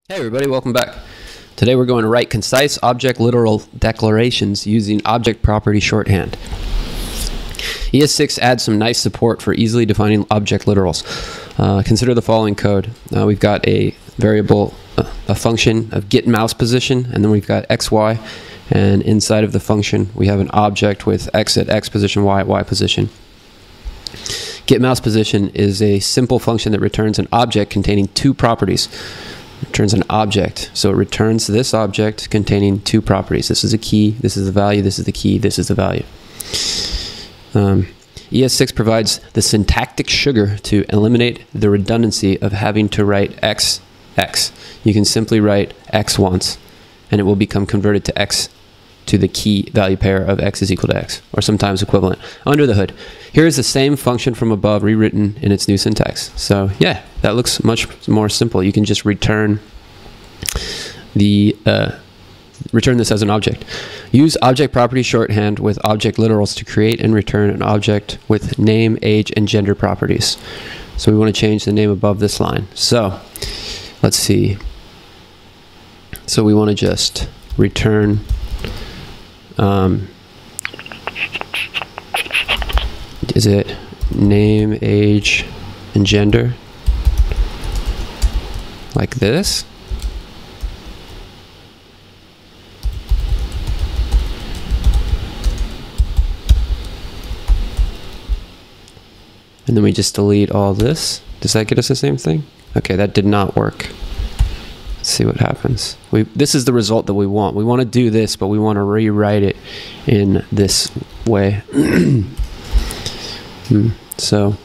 Hey everybody, welcome back. Today we're going to write concise object literal declarations using object property shorthand. ES6 adds some nice support for easily defining object literals. Consider the following code. We've got a variable, a function of get mouse position, and then we've got xy, and inside of the function we have an object with x at x position, y at y position. Get mouse position is a simple function that returns an object containing two properties. Returns an object, so it returns this object containing two properties. This is a key, this is the value, this is the key, this is the value. ES6 provides the syntactic sugar to eliminate the redundancy of having to write x. You can simply write x once and it will become converted to x to the key value pair of x is equal to x, or sometimes equivalent. Under the hood, here is the same function from above rewritten in its new syntax. So yeah, that looks much more simple. You can just return the return this as an object. Use object property shorthand with object literals to create and return an object with name, age, and gender properties. So we want to change the name above this line. So let's see. So we want to just return is it name, age, and gender? Like this? And then we just delete all this. Does that get us the same thing? Okay, that did not work. Let's see what happens. This is the result that we want. We want to do this, but we want to rewrite it in this way. So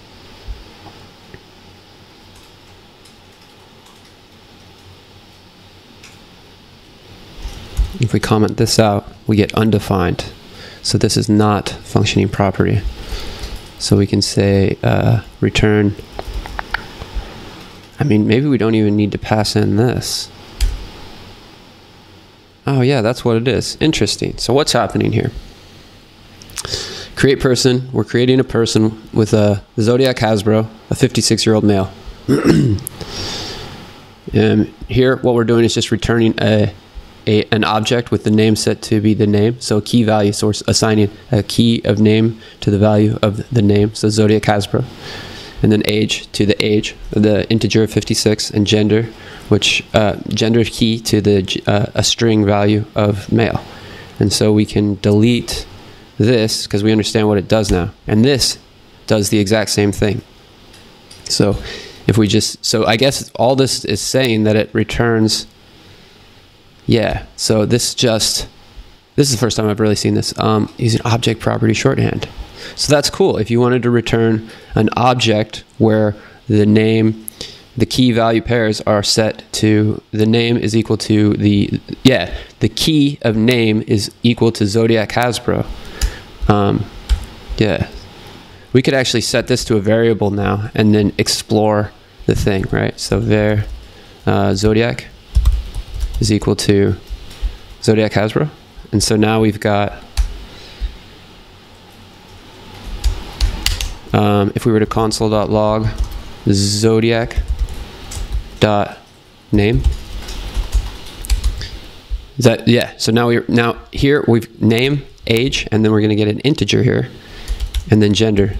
if we comment this out, we get undefined. So this is not functioning property. So we can say return. I mean, maybe we don't even need to pass in this. Oh yeah, that's what it is. Interesting. So what's happening here? Create person. We're creating a person with a Zodiac Hasbro, a 56-year-old male. And here, what we're doing is just returning an object with the name set to be the name. So a key value, so we're assigning a key of name to the value of the name. So Zodiac Hasbro. And then age to the age, the integer of 56, and gender, which gender key to the a string value of male. And so we can delete this because we understand what it does now. And this does the exact same thing. So if we just, so I guess all this is saying that it returns, yeah, so this is the first time I've really seen this, using object property shorthand. So that's cool. If you wanted to return an object where the name, the key value pairs are set to, the name is equal to the key of name is equal to Zodiac Hasbro. Yeah, we could actually set this to a variable now and then explore the thing, right? So there, Zodiac is equal to Zodiac Hasbro. And so now we've got, if we were to console.log zodiac.name, is that, yeah, so now here we've name, age, and then we're going to get an integer here, and then gender.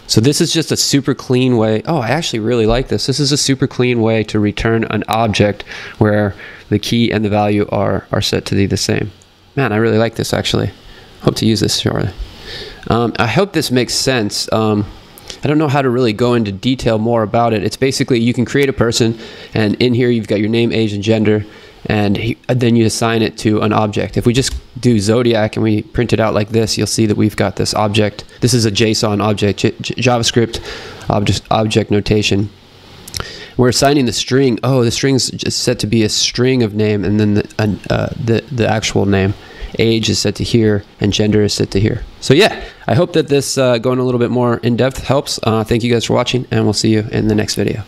So this is just a super clean way. Oh, I actually really like this. This is a super clean way to return an object where the key and the value are set to be the same. Man, I really like this actually. Hope to use this shortly. I hope this makes sense. I don't know how to really go into detail more about it. It's basically you can create a person, and in here you've got your name, age, and gender, and then you assign it to an object. If we just do Zodiac and we print it out like this, you'll see that we've got this object. This is a JSON object, JavaScript object notation. We're assigning the string. Oh, the string's just set to be a string of name, and then the actual name. Age is set to here, and gender is set to here. So yeah, I hope that this going a little bit more in depth helps. Thank you guys for watching, and we'll see you in the next video.